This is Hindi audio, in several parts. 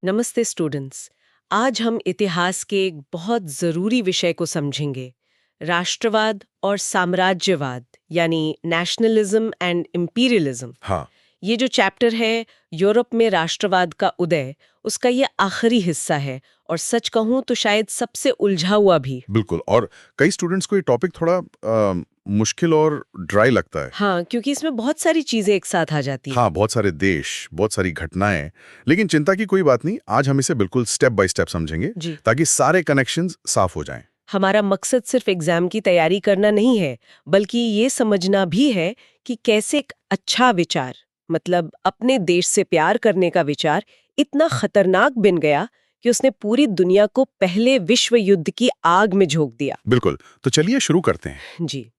नमस्ते स्टूडेंट्स। आज हम इतिहास के एक बहुत ज़रूरी विषय को समझेंगे, राष्ट्रवाद और साम्राज्यवाद यानी नेशनलिज्म एंड इम्पीरियलिज्म। हाँ, ये जो चैप्टर है यूरोप में राष्ट्रवाद का उदय, उसका ये आखिरी हिस्सा है और सच कहूँ तो शायद सबसे उलझा हुआ भी। बिल्कुल। और कई स्टूडेंट्स को ये टॉपिक थोड़ा मुश्किल और ड्राई लगता है। हाँ, क्योंकि इसमें बहुत सारी चीज़ें एक साथ आ जाती हैं। हाँ, बहुत सारे देश, बहुत सारी घटनाएं, लेकिन चिंता की कोई बात नहीं। आज हम इसे बिल्कुल स्टेप बाय स्टेप समझेंगे जी, ताकि सारे कनेक्शंस साफ हो जाएं। हमारा मकसद सिर्फ एग्जाम की तैयारी करना नहीं है, बल्कि ये समझना भी है कि कैसे एक अच्छा विचार, मतलब अपने देश से प्यार करने का विचार, इतना खतरनाक बन गया कि उसने पूरी दुनिया को पहले विश्व युद्ध की आग में झोंक दिया। बिल्कुल, तो चलिए शुरू करते हैं। जी।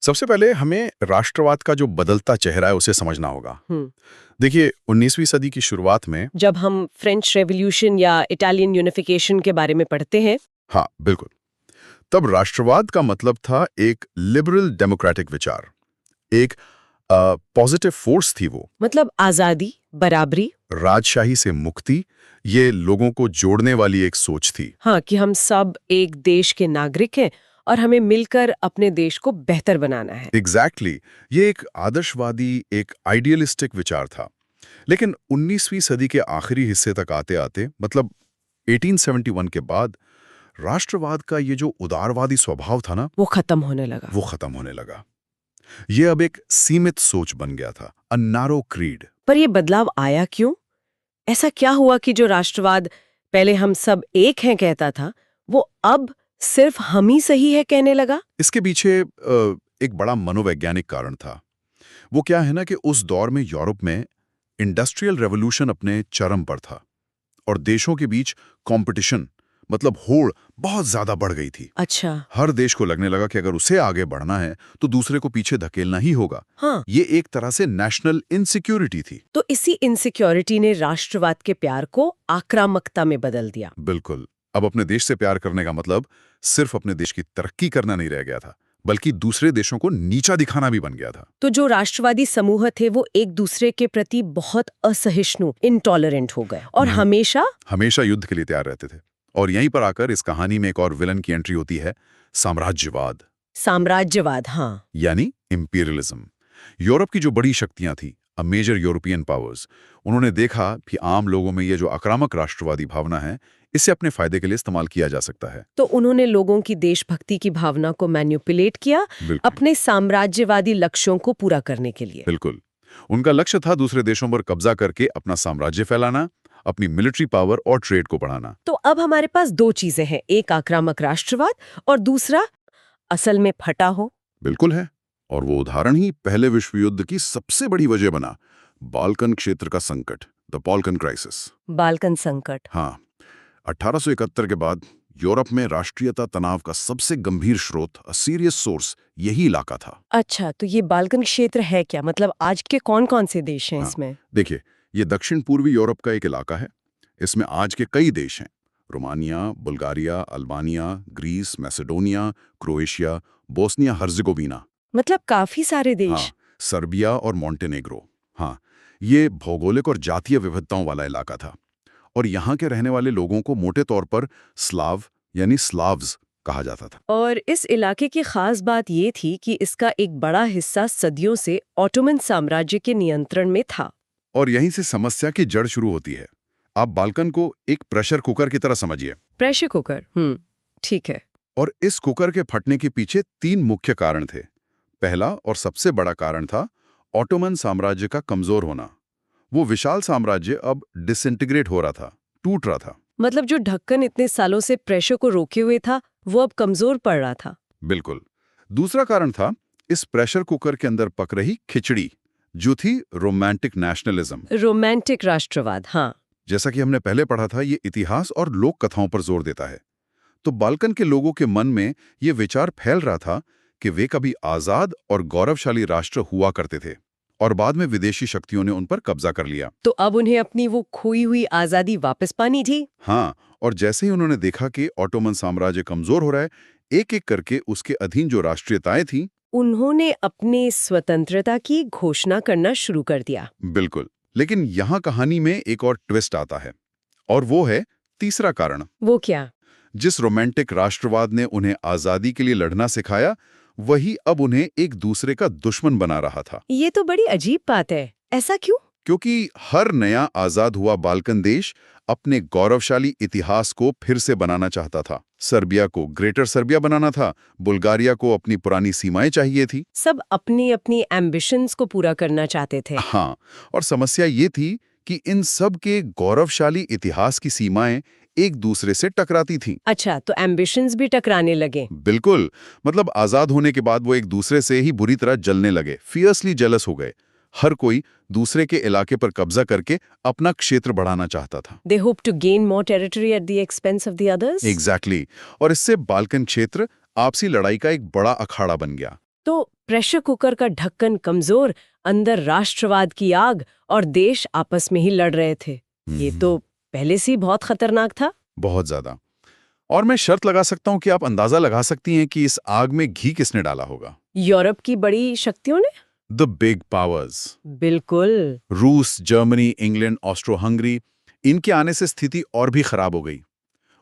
सबसे पहले हमें राष्ट्रवाद का जो बदलता चेहरा है उसे समझना होगा। हम्म। देखिए, 19वीं सदी की शुरुआत में जब हम फ्रेंच रेवोल्यूशन या इटालियन यूनिफिकेशन के बारे में पढ़ते हैं, हाँ, बिल्कुल, तब राष्ट्रवाद का मतलब था एक लिबरल डेमोक्रेटिक विचार, एक पॉजिटिव फोर्स थी वो। मतलब आजादी, बराबरी। राजशाही से मुक्ति, ये लोगों को जोड़ने वाली एक सोच थी। हाँ, कि हम सब एक देश के नागरिक हैं और हमें मिलकर अपने देश को बेहतर बनाना है। एग्जैक्टली ये एक आदर्शवादी, एक आइडियलिस्टिक विचार था। लेकिन 19वीं सदी के आखिरी हिस्से तक आते आते, मतलब 1871 के बाद, राष्ट्रवाद का ये जो उदारवादी स्वभाव था ना, वो खत्म होने लगा। वो खत्म होने लगा। ये अब एक सीमित सोच बन गया था, अ नैरो क्रीड। पर ये बदलाव आया क्यों? ऐसा क्या हुआ कि जो राष्ट्रवाद पहले हम सब एक हैं कहता था, वो अब सिर्फ हम ही सही है कहने लगा? इसके पीछे एक बड़ा मनोवैज्ञानिक कारण था। वो क्या है ना कि उस दौर में यूरोप में इंडस्ट्रियल रेवोल्यूशन अपने चरम पर था और देशों के बीच कंपटीशन, मतलब होड़, बहुत ज्यादा बढ़ गई थी। अच्छा। हर देश को लगने लगा कि अगर उसे आगे बढ़ना है तो दूसरे को पीछे धकेलना ही होगा। हाँ, ये एक तरह से नेशनल इनसिक्योरिटी थी। तो इसी इनसिक्योरिटी ने राष्ट्रवाद के प्यार को आक्रामकता में बदल दिया। बिल्कुल। अब अपने देश से प्यार करने का मतलब सिर्फ अपने देश की तरक्की करना नहीं रह गया था, बल्कि दूसरे देशों को नीचा दिखाना भी बन गया था। तो जो राष्ट्रवादी समूह थे वो एक दूसरे के प्रति बहुत असहिष्णु, इंटॉलरेंट हो गए और हमेशा हमेशा युद्ध के लिए तैयार रहते थे। और यहीं पर आकर इस कहानी में एक और विलन की एंट्री होती है, साम्राज्यवाद, साम्राज्यवाद। हाँ, यानी इंपीरियलिज्म। यूरोप की जो बड़ी शक्तियां थी, मेजर यूरोपियन पावर्स, उन्होंने देखा कि आम लोगों में ये जो आक्रामक राष्ट्रवादी भावना है, इसे अपने फायदे के लिए इस्तेमाल किया जा सकता है। तो उन्होंने लोगों की देशभक्ति की भावना को मैन्युपुलेट किया बिल्कुल, अपने साम्राज्यवादी लक्ष्यों को पूरा करने के लिए। बिल्कुल। उनका लक्ष्य था दूसरे देशों पर कब्जा करके अपना साम्राज्य फैलाना, अपनी मिलिट्री पावर और ट्रेड को बढ़ाना। तो अब हमारे पास दो चीजें हैं, एक आक्रामक राष्ट्रवाद और दूसरा असल में फटा हो। बिल्कुल है। और वो उदाहरण ही पहले विश्व युद्ध की सबसे बड़ी वजह बना, बाल्कन क्षेत्र का संकट, द बाल्कन क्राइसिस। बाल्कन संकट। हाँ, 1871 के बाद यूरोप में राष्ट्रीयता तनाव का सबसे गंभीर स्रोत, अ सीरियस सोर्स, यही इलाका था। अच्छा, तो ये बाल्कन क्षेत्र है क्या? मतलब आज के कौन-कौन से देश हैं हाँ, इसमें? देखिए, ये दक्षिण पूर्वी यूरोप का एक इलाका है। इसमें आज के कई देश हैं, Romania, Bulgaria, Albania, Greece, Macedonia, Croatia, Bosnia Herzegovina. मतलब काफी सारे हाँ, देश। सर्बिया और मोंटेनेग्रो। हाँ, ये भौगोलिक और जातीय विविधताओं वाला इलाका था और यहाँ के रहने वाले लोगों को मोटे तौर पर स्लाव यानी स्लाव्स कहा जाता था। और इस इलाके की खास बात ये थी कि इसका एक बड़ा हिस्सा सदियों से ऑटोमन साम्राज्य के नियंत्रण में था। और यहीं से समस्या की जड़ शुरू होती है। आप बाल्कन को एक प्रेशर कुकर की तरह समझिए। Pressure cooker. ठीक है। और इस कुकर के फटने के पीछे तीन मुख्य कारण थे। पहला और सबसे बड़ा कारण था ऑटोमन साम्राज्य का कमजोर होना। वो विशाल साम्राज्य अब डिसइंटीग्रेट हो रहा था, टूट रहा था। मतलब जो ढक्कन इतने सालों से प्रेशर को रोके हुए था, वो अब कमजोर पड़ रहा था। बिल्कुल। दूसरा कारण था इस प्रेशर कुकर के अंदर पक रही खिचड़ी, जो थी रोमांटिक नेशनलिज्म। रोमांटिक राष्ट्रवाद। हाँ। जैसा कि हमने पहले पढ़ा था, ये इतिहास और लोक कथाओं पर जोर देता है। तो बाल्कन के लोगों के मन में ये विचार फैल रहा था कि वे कभी आजाद और गौरवशाली राष्ट्र हुआ करते थे और बाद में विदेशी शक्तियों ने उन पर कब्जा कर लिया। तो अब उन्हें अपनी वो खोई हुई आजादी वापस पानी थी। हाँ, और जैसे ही उन्होंने देखा कि ऑटोमन साम्राज्य कमजोर हो रहा है, एक एक करके उसके अधीन जो राष्ट्रीयताएं थीं, उन्होंने अपने स्वतंत्रता की घोषणा करना शुरू कर दिया। बिल्कुल। लेकिन यहाँ कहानी में एक और ट्विस्ट आता है। और वो है तीसरा कारण। वो क्या? जिस रोमांटिक राष्ट्रवाद ने उन्हें आजादी के लिए लड़ना सिखाया, वही अब उन्हें एक दूसरे का दुश्मन बना रहा था। ये तो बड़ी अजीब बात है। ऐसा क्यों? क्योंकि हर नया आजाद हुआ बाल्कन देश अपने गौरवशाली इतिहास को फिर से बनाना चाहता था। सर्बिया को ग्रेटर सर्बिया बनाना था, बुल्गारिया को अपनी पुरानी सीमाएं चाहिए थी। सब अपनी अपनी एम्बिशंस को पूरा करना चाहते थे। हाँ, और समस्या ये थी कि इन सब के गौरवशाली इतिहास की सीमाएं एक दूसरे से टकराती थीं। अच्छा, तो एम्बिशंस भी टकराने लगे। बिल्कुल, मतलब आजाद होने के बाद वो एक दूसरे से ही बुरी तरह जलने लगे, फियर्सली जेलस हो गए। हर कोई दूसरे के इलाके पर कब्जा करके अपना क्षेत्र बढ़ाना चाहता था। They hope to gain more territory at the expense of the others? Exactly और इससे बाल्कन क्षेत्र आपसी लड़ाई का एक बड़ा अखाड़ा बन गया। तो प्रेशर कुकर का ढक्कन कमजोर, अंदर राष्ट्रवाद की आग और देश आपस में ही लड़ रहे थे। ये तो पहले से ही बहुत खतरनाक था। बहुत ज्यादा। और मैं शर्त लगा सकता हूं कि आप अंदाजा लगा सकती हैं कि इस आग में घी किसने डाला होगा। यूरोप की बड़ी शक्तियों ने? The big powers. बिल्कुल। रूस, जर्मनी, इंग्लैंड, ऑस्ट्रो हंगरी, इनके आने से स्थिति और भी खराब हो गई।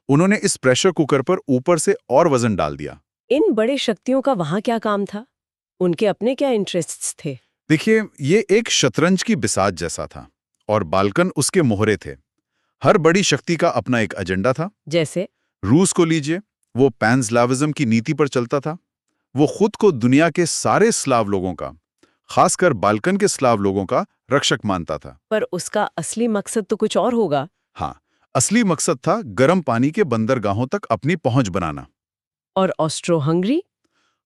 उन्होंने इस प्रेशर कुकर पर ऊपर से और वजन डाल दिया। इन बड़े शक्तियों का वहां क्या काम था? उनके अपने क्या इंटरेस्ट्स थे? देखिए, ये एक शतरंज की बिसात जैसा था और बाल्कन उसके मोहरे थे। हर बड़ी शक्ति का अपना एक एजेंडा था। जैसे? रूस को लीजिए, वो पैन-स्लाविज्म की नीति पर चलता था। वो खुद को दुनिया के सारे स्लाव लोगों का, खासकर बाल्कन के स्लाव लोगों का रक्षक मानता था। पर उसका असली मकसद तो कुछ और होगा। हाँ, असली मकसद था गर्म पानी के बंदरगाहों तक अपनी पहुंच बनाना। और ऑस्ट्रो हंगरी?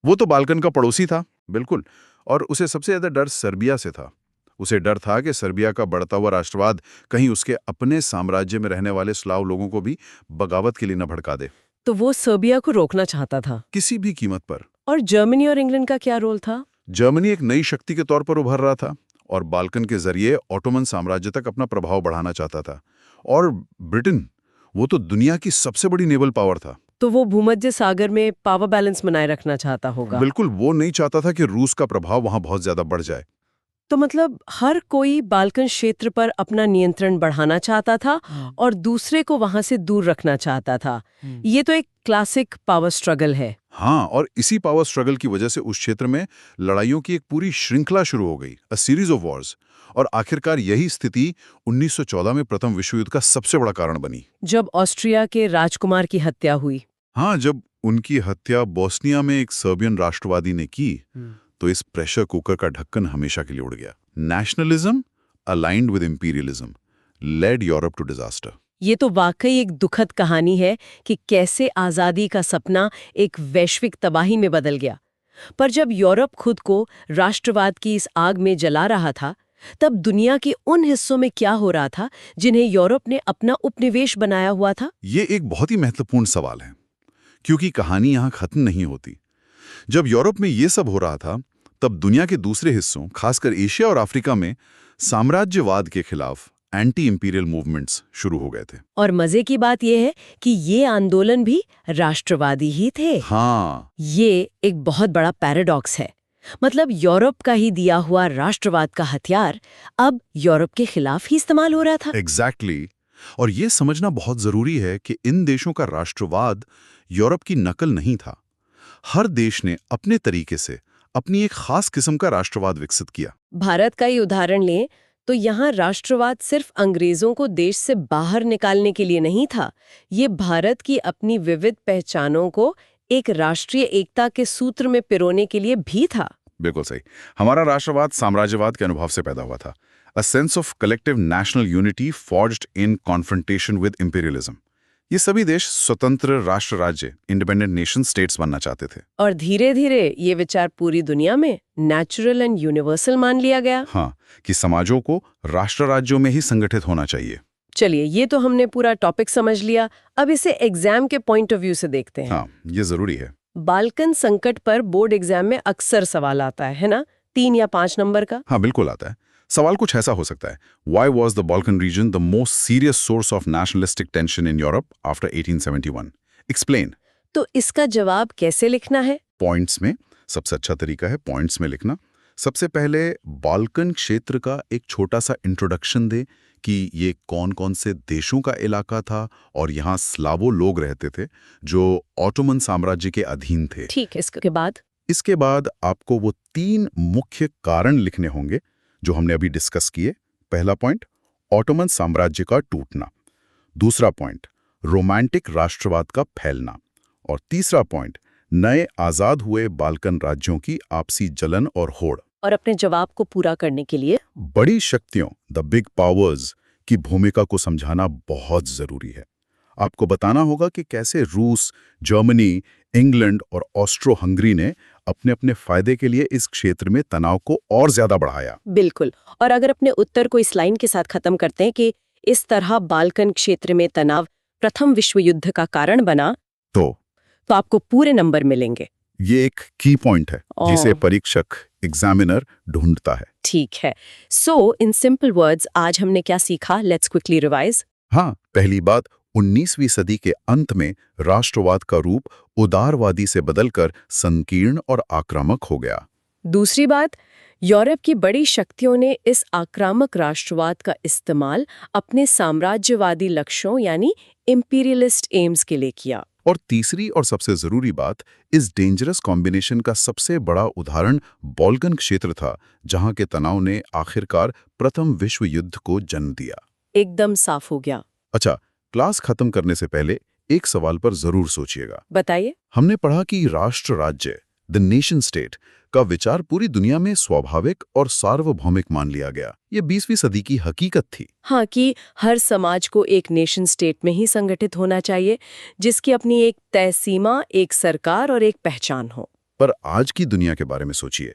वो तो बाल्कन का पड़ोसी था, बिल्कुल, और उसे सबसे ज्यादा डर सर्बिया से था। उसे डर था कि सर्बिया का बढ़ता हुआ राष्ट्रवाद कहीं उसके अपने साम्राज्य में रहने वाले स्लाव लोगों को भी बगावत के लिए न भड़का दे। तो वो सर्बिया को रोकना चाहता था, किसी भी कीमत पर। और जर्मनी और इंग्लैंड का क्या रोल था? जर्मनी एक नई शक्ति के तौर पर उभर रहा था और बाल्कन के जरिए ऑटोमन साम्राज्य तक अपना प्रभाव बढ़ाना चाहता था। और ब्रिटेन, वो तो दुनिया की सबसे बड़ी नेवल पावर था। तो वो भूमध्य सागर में पावर बैलेंस बनाए रखना चाहता होगा। बिल्कुल, वो नहीं चाहता था कि रूस का प्रभाव वहां बहुत ज्यादा बढ़ जाए। तो मतलब हर कोई बाल्कन क्षेत्र पर अपना नियंत्रण बढ़ाना चाहता था और दूसरे को वहां से दूर रखना चाहता था। ये तो एक क्लासिक पावर स्ट्रगल है। हाँ, और इसी पावर स्ट्रगल की वजह से उस क्षेत्र में लड़ाइयों की एक पूरी श्रृंखला शुरू हो गई, अ सीरीज ऑफ वॉर्स। और आखिरकार यही स्थिति 1914 में प्रथम विश्व युद्ध का सबसे बड़ा कारण बनी। जब ऑस्ट्रिया के राजकुमार की हत्या हुई। हाँ, जब उनकी हत्या बोस्निया में एक सर्बियन राष्ट्रवादी ने की, तो इस प्रेशर कुकर का ढक्कन हमेशा के लिए उड़ गया। Nationalism aligned with imperialism led Europe to disaster. ये तो वाकई एक दुखद कहानी है कि कैसे आजादी का सपना एक वैश्विक तबाही में बदल गया। पर जब यूरोप खुद को राष्ट्रवाद की इस आग में जला रहा था, तब दुनिया के उन हिस्सों में क्या हो रहा था जिन्हें यूरोप ने अपना उपनिवेश बनाया हुआ था? ये एक बहुत ही महत्वपूर्ण सवाल है, क्योंकि कहानी यहाँ खत्म नहीं होती। जब यूरोप में ये सब हो रहा था, तब दुनिया के दूसरे हिस्सों, खासकर एशिया और अफ्रीका में साम्राज्यवाद के खिलाफ एंटी इंपीरियल मूवमेंट्स शुरू हो गए थे। और मजे की बात यह है कि ये आंदोलन भी राष्ट्रवादी ही थे। हाँ, ये एक बहुत बड़ा पैराडॉक्स है। मतलब यूरोप का ही दिया हुआ राष्ट्रवाद का हथियार अब यूरोप के खिलाफ ही इस्तेमाल हो रहा था। एग्जैक्टली। और ये समझना बहुत जरूरी है कि इन देशों का राष्ट्रवाद यूरोप की नकल नहीं था। हर देश ने अपने तरीके से अपनी एक खास किस्म का राष्ट्रवाद विकसित किया। भारत का ही उदाहरण लें तो यहाँ राष्ट्रवाद सिर्फ अंग्रेजों को देश से बाहर निकालने के लिए नहीं था। ये भारत की अपनी विविध पहचानों को एक राष्ट्रीय एकता के सूत्र में पिरोने के लिए भी था। बिल्कुल सही। हमारा राष्ट्रवाद साम्राज्यवाद के अनुभव से पैदा हुआ था। A sense of collective national unity forged in confrontation with imperialism. ये सभी देश स्वतंत्र राष्ट्र राज्य, इंडिपेंडेंट नेशन स्टेट्स बनना चाहते थे। और धीरे धीरे ये विचार पूरी दुनिया में नेचुरल एंड यूनिवर्सल मान लिया गया। हाँ, कि समाजों को राष्ट्र राज्यों में ही संगठित होना चाहिए। चलिए, ये तो हमने पूरा टॉपिक समझ लिया। अब इसे एग्जाम के पॉइंट ऑफ व्यू से देखते हैं। हाँ, ये जरूरी है। बाल्कन संकट पर बोर्ड एग्जाम में अक्सर सवाल आता है ना? 3 या 5 नंबर का। हाँ, बिल्कुल आता है। सवाल कुछ ऐसा हो सकता है, Why was the Balkan region the most serious source of nationalistic tension in Europe after 1871? Explain. तो इसका जवाब कैसे लिखना है? पॉइंट्स में। सबसे अच्छा तरीका है पॉइंट्स में लिखना। सबसे पहले बाल्कन क्षेत्र का एक छोटा सा इंट्रोडक्शन दे कि ये कौन-कौन से देशों का इलाका था और यहाँ स्लावो लोग रहते थे जो ऑटोमन साम्राज्य के अधीन थे। ठीक है, इसके बाद? इसके बाद आपको वो 3 मुख्य कारण लिखने होंगे जो हमने अभी डिस्कस किए। पहला पॉइंट, ऑटोमन साम्राज्य का टूटना। दूसरा पॉइंट, रोमांटिक राष्ट्रवाद का फैलना। और तीसरा पॉइंट, नए आजाद हुए बाल्कन राज्यों की आपसी जलन और होड़। और अपने जवाब को पूरा करने के लिए बड़ी शक्तियों, द बिग पावर्स की भूमिका को समझाना बहुत जरूरी है। आपको बताना होगा कि कैसे रूस, जर्मनी, इंग्लैंड और ऑस्ट्रो हंगरी ने अपने अपने फायदे के लिए इस क्षेत्र में तनाव को और ज्यादा बढ़ाया। बिल्कुल। और अगर अपने उत्तर को इस लाइन के साथ खत्म करते हैं कि इस तरह बाल्कन क्षेत्र में तनाव प्रथम विश्व युद्ध का कारण बना, तो आपको पूरे नंबर मिलेंगे। ये एक की पॉइंट है जिसे परीक्षक, एग्जामिनर ढूंढता है। ठीक है। सो इन सिंपल वर्ड्स आज हमने क्या सीखा? Let's quickly revise. हाँ, पहली बात, 19वीं सदी के अंत में राष्ट्रवाद का रूप उदारवादी से बदलकर संकीर्ण और आक्रामक हो गया। दूसरी बात, यूरोप की बड़ी शक्तियों ने इस आक्रामक राष्ट्रवाद का इस्तेमाल अपने साम्राज्यवादी लक्ष्यों यानी इंपीरियलिस्ट एम्स के लिए किया। और तीसरी और सबसे जरूरी बात, इस डेंजरस कॉम्बिनेशन का सबसे बड़ा उदाहरण बाल्कन क्षेत्र था, जहां के तनाव ने आखिरकार प्रथम विश्व युद्ध को जन्म दिया। एकदम साफ हो गया। अच्छा, क्लास खत्म करने से पहले एक सवाल पर जरूर सोचिएगा। बताइए। हमने पढ़ा कि राष्ट्र राज्य, द नेशन स्टेट का विचार पूरी दुनिया में स्वाभाविक और सार्वभौमिक मान लिया गया। ये 20वीं सदी की हकीकत थी। हाँ, कि हर समाज को एक नेशन स्टेट में ही संगठित होना चाहिए, जिसकी अपनी एक तय सीमा, एक सरकार और एक पहचान हो। पर आज की दुनिया के बारे में सोचिए।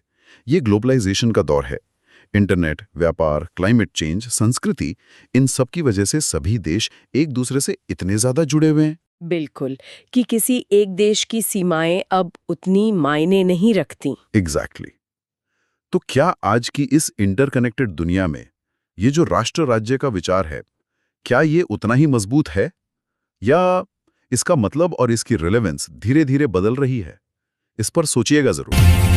ये ग्लोबलाइजेशन का दौर है। इंटरनेट, व्यापार, क्लाइमेट चेंज, संस्कृति, इन सब की वजह से सभी देश एक दूसरे से इतने ज्यादा जुड़े हुए हैं। बिल्कुल, कि किसी एक देश की सीमाएं अब उतनी मायने नहीं रखती। एग्जैक्टली। तो क्या आज की इस इंटरकनेक्टेड दुनिया में ये जो राष्ट्र राज्य का विचार है, क्या ये उतना ही मजबूत है, या इसका मतलब और इसकी रिलेवेंस धीरे धीरे बदल रही है? इस पर सोचिएगा जरूर।